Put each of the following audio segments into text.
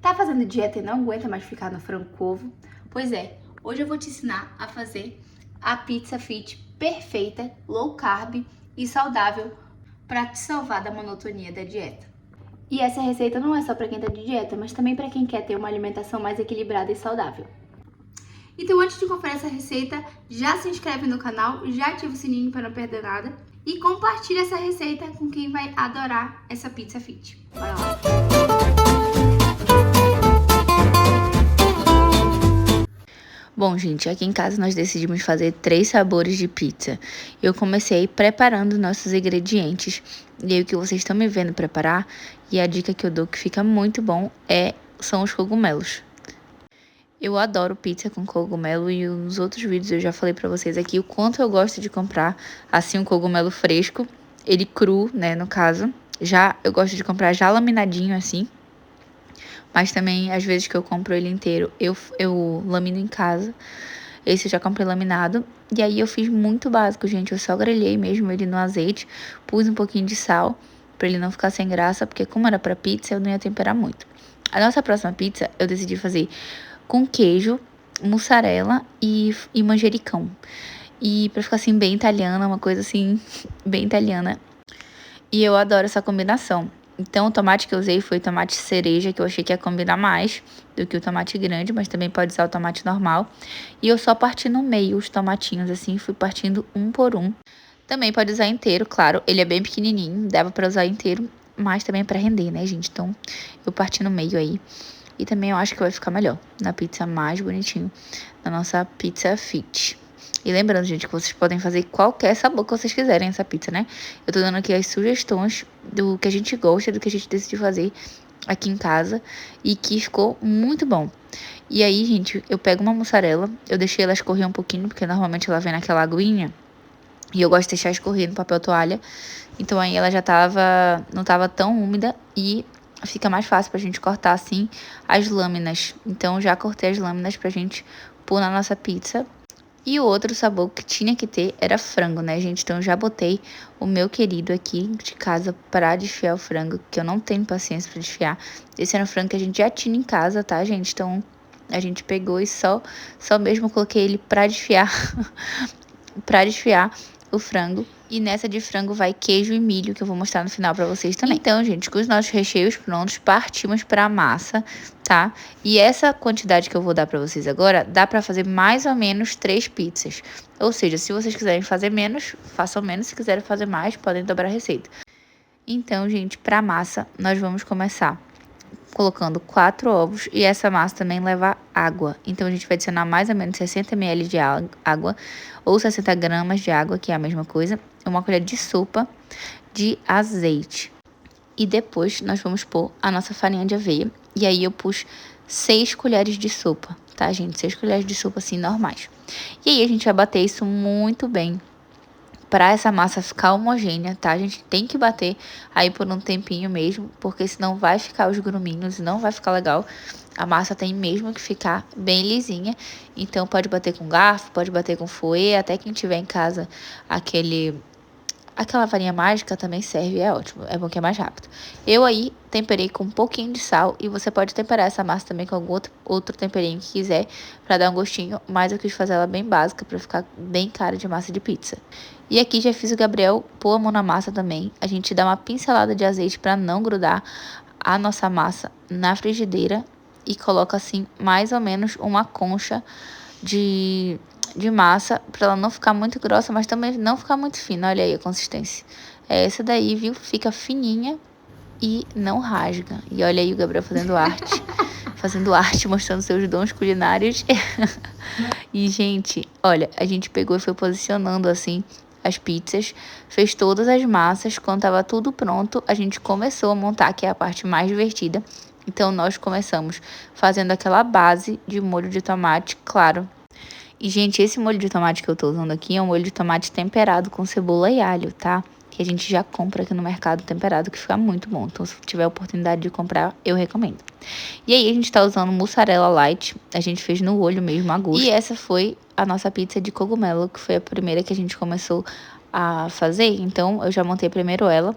Tá fazendo dieta e não aguenta mais ficar no frango com ovo? Pois é, hoje eu vou te ensinar a fazer a pizza fit perfeita, low carb e saudável para te salvar da monotonia da dieta. E essa receita não é só para quem tá de dieta, mas também para quem quer ter uma alimentação mais equilibrada e saudável. Então, antes de conferir essa receita, já se inscreve no canal, já ativa o sininho para não perder nada e compartilha essa receita com quem vai adorar essa pizza fit. Bora lá! Bom, gente, aqui em casa nós decidimos fazer 3 sabores de pizza. Eu comecei preparando nossos ingredientes. E aí o que vocês estão me vendo preparar, e a dica que eu dou que fica muito bom, são os cogumelos. Eu adoro pizza com cogumelo e nos outros vídeos eu já falei pra vocês aqui o quanto eu gosto de comprar, assim, um cogumelo fresco, ele cru, né, no caso. Eu gosto de comprar já laminadinho, assim. Mas também, às vezes que eu compro ele inteiro, eu lamino em casa. Esse eu já comprei laminado. E aí eu fiz muito básico, gente. Eu só grelhei mesmo ele no azeite. Pus um pouquinho de sal, pra ele não ficar sem graça. Porque como era pra pizza, eu não ia temperar muito. A nossa próxima pizza, eu decidi fazer com queijo, mussarela e manjericão. E pra ficar assim, bem italiana, uma coisa assim, bem italiana. E eu adoro essa combinação. Então, o tomate que eu usei foi o tomate cereja, que eu achei que ia combinar mais do que o tomate grande, mas também pode usar o tomate normal. E eu só parti no meio os tomatinhos, assim, fui partindo um por um. Também pode usar inteiro, claro, ele é bem pequenininho, dava pra usar inteiro, mas também é pra render, né, gente? Então, eu parti no meio aí. E também eu acho que vai ficar melhor, na pizza mais bonitinho, na nossa pizza fit. E lembrando, gente, que vocês podem fazer qualquer sabor que vocês quiserem essa pizza, né? Eu tô dando aqui as sugestões do que a gente gosta, do que a gente decidiu fazer aqui em casa e que ficou muito bom. E aí, gente, eu pego uma mussarela, eu deixei ela escorrer um pouquinho, porque normalmente ela vem naquela aguinha, e eu gosto de deixar escorrer no papel toalha. Então aí ela já não tava tão úmida e fica mais fácil pra gente cortar assim as lâminas. Então já cortei as lâminas pra gente pôr na nossa pizza. E o outro sabor que tinha que ter era frango, né, gente? Então eu já botei o meu querido aqui de casa pra desfiar o frango, que eu não tenho paciência pra desfiar. Esse era um frango que a gente já tinha em casa, tá, gente? Então a gente pegou e só mesmo coloquei ele pra desfiar, pra desfiar o frango. E nessa de frango vai queijo e milho, que eu vou mostrar no final pra vocês também. Então, gente, com os nossos recheios prontos, partimos pra massa, tá? E essa quantidade que eu vou dar pra vocês agora, dá pra fazer mais ou menos 3 pizzas. Ou seja, se vocês quiserem fazer menos, façam menos. Se quiserem fazer mais, podem dobrar a receita. Então, gente, pra massa, nós vamos começar colocando 4 ovos e essa massa também leva água. Então, a gente vai adicionar mais ou menos 60 ml de água ou 60 gramas de água, que é a mesma coisa. Uma colher de sopa de azeite. E depois nós vamos pôr a nossa farinha de aveia. E aí eu pus 6 colheres de sopa, tá, gente? 6 colheres de sopa assim, normais. E aí a gente vai bater isso muito bem para essa massa ficar homogênea, tá? A gente tem que bater aí por um tempinho mesmo, porque senão vai ficar os gruminhos e não vai ficar legal. A massa tem mesmo que ficar bem lisinha, então pode bater com garfo, pode bater com fouet, até quem tiver em casa aquela varinha mágica também serve, é ótimo, é bom que é mais rápido. Eu aí temperei com um pouquinho de sal e você pode temperar essa massa também com algum outro temperinho que quiser para dar um gostinho, mas eu quis fazer ela bem básica para ficar bem cara de massa de pizza. E aqui já fiz o Gabriel pôr a mão na massa também. A gente dá uma pincelada de azeite para não grudar a nossa massa na frigideira e coloca assim mais ou menos uma concha de massa, para ela não ficar muito grossa, mas também não ficar muito fina. Olha aí a consistência. É essa daí, viu? Fica fininha e não rasga. E olha aí o Gabriel fazendo arte, mostrando seus dons culinários. E, gente, olha, a gente pegou e foi posicionando assim as pizzas, fez todas as massas. Quando tava tudo pronto, a gente começou a montar, que é a parte mais divertida. Então, nós começamos fazendo aquela base de molho de tomate, claro. E, gente, esse molho de tomate que eu tô usando aqui é um molho de tomate temperado com cebola e alho, tá? Que a gente já compra aqui no mercado temperado, que fica muito bom. Então, se tiver a oportunidade de comprar, eu recomendo. E aí, a gente tá usando mussarela light. A gente fez no olho mesmo, a gosto. E essa foi a nossa pizza de cogumelo, que foi a primeira que a gente começou a fazer, então eu já montei primeiro ela.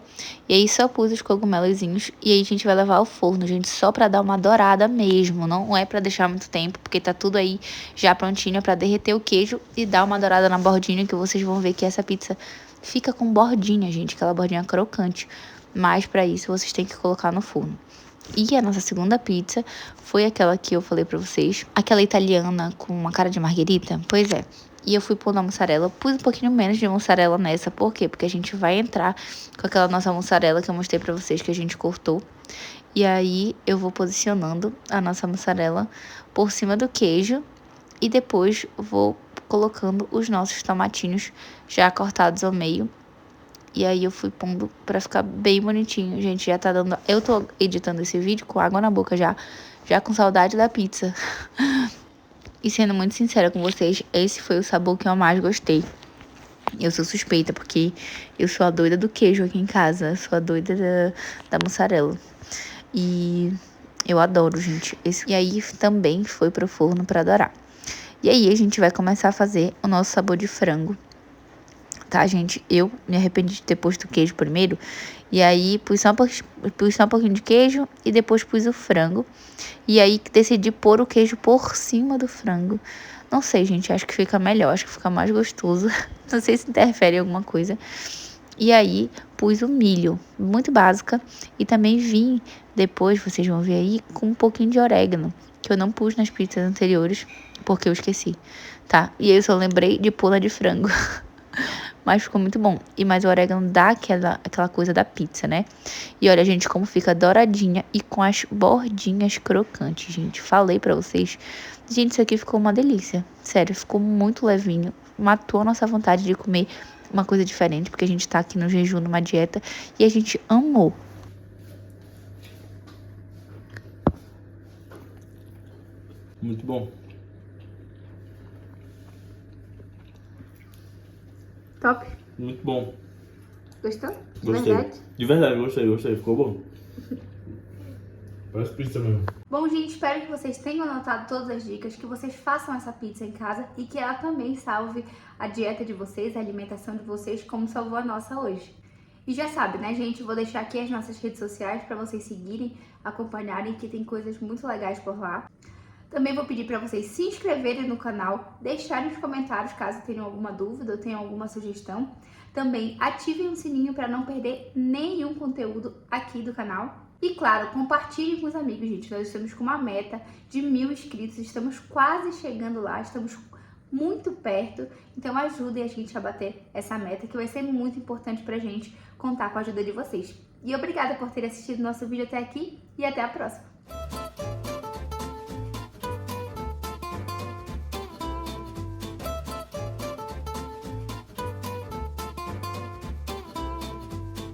E aí só pus os cogumelozinhos e aí a gente vai levar ao forno, gente, só pra dar uma dourada mesmo. Não é pra deixar muito tempo, porque tá tudo aí já prontinho pra derreter o queijo e dar uma dourada na bordinha, que vocês vão ver que essa pizza fica com bordinha, gente, aquela bordinha crocante. Mas pra isso vocês têm que colocar no forno. E a nossa segunda pizza foi aquela que eu falei pra vocês, aquela italiana com uma cara de marguerita. Pois é. E eu fui pôr na mussarela, pus um pouquinho menos de mussarela nessa. Por quê? Porque a gente vai entrar com aquela nossa mussarela que eu mostrei pra vocês que a gente cortou. E aí eu vou posicionando a nossa mussarela por cima do queijo. E depois vou colocando os nossos tomatinhos já cortados ao meio. E aí eu fui pondo pra ficar bem bonitinho. Gente, já tá dando... Eu tô editando esse vídeo com água na boca já com saudade da pizza. E sendo muito sincera com vocês, esse foi o sabor que eu mais gostei. Eu sou suspeita, porque eu sou a doida do queijo aqui em casa. Eu sou a doida da mussarela. E eu adoro, gente. E aí também foi pro forno pra dourar. E aí a gente vai começar a fazer o nosso sabor de frango. Tá, gente? Eu me arrependi de ter posto o queijo primeiro. E aí pus só um pouquinho de queijo e depois pus o frango. E aí decidi pôr o queijo por cima do frango. Não sei, gente, acho que fica melhor, acho que fica mais gostoso. Não sei se interfere em alguma coisa. E aí pus o milho, muito básica. E também vim depois, vocês vão ver aí, com um pouquinho de orégano, que eu não pus nas pizzas anteriores, porque eu esqueci, tá? E aí eu só lembrei de pôr na de frango. Mas ficou muito bom. E mais o orégano dá aquela coisa da pizza, né? E olha, gente, como fica douradinha e com as bordinhas crocantes, gente. Falei pra vocês. Gente, isso aqui ficou uma delícia. Sério, ficou muito levinho. Matou a nossa vontade de comer uma coisa diferente, porque a gente tá aqui no jejum, numa dieta. E a gente amou. Muito bom. Top. Muito bom. Gostou? De Gostei. verdade? De verdade, gostei. Ficou bom. Parece pizza mesmo. Bom, gente, espero que vocês tenham anotado todas as dicas, que vocês façam essa pizza em casa e que ela também salve a dieta de vocês, a alimentação de vocês, como salvou a nossa hoje. E já sabe, né, gente? Vou deixar aqui as nossas redes sociais para vocês seguirem, acompanharem, que tem coisas muito legais por lá. Também vou pedir para vocês se inscreverem no canal, deixarem nos comentários caso tenham alguma dúvida ou tenham alguma sugestão. Também ativem o sininho para não perder nenhum conteúdo aqui do canal. E claro, compartilhem com os amigos, gente. Nós estamos com uma meta de 1000 inscritos, estamos quase chegando lá, estamos muito perto. Então ajudem a gente a bater essa meta, que vai ser muito importante pra gente contar com a ajuda de vocês. E obrigada por ter assistido nosso vídeo até aqui e até a próxima!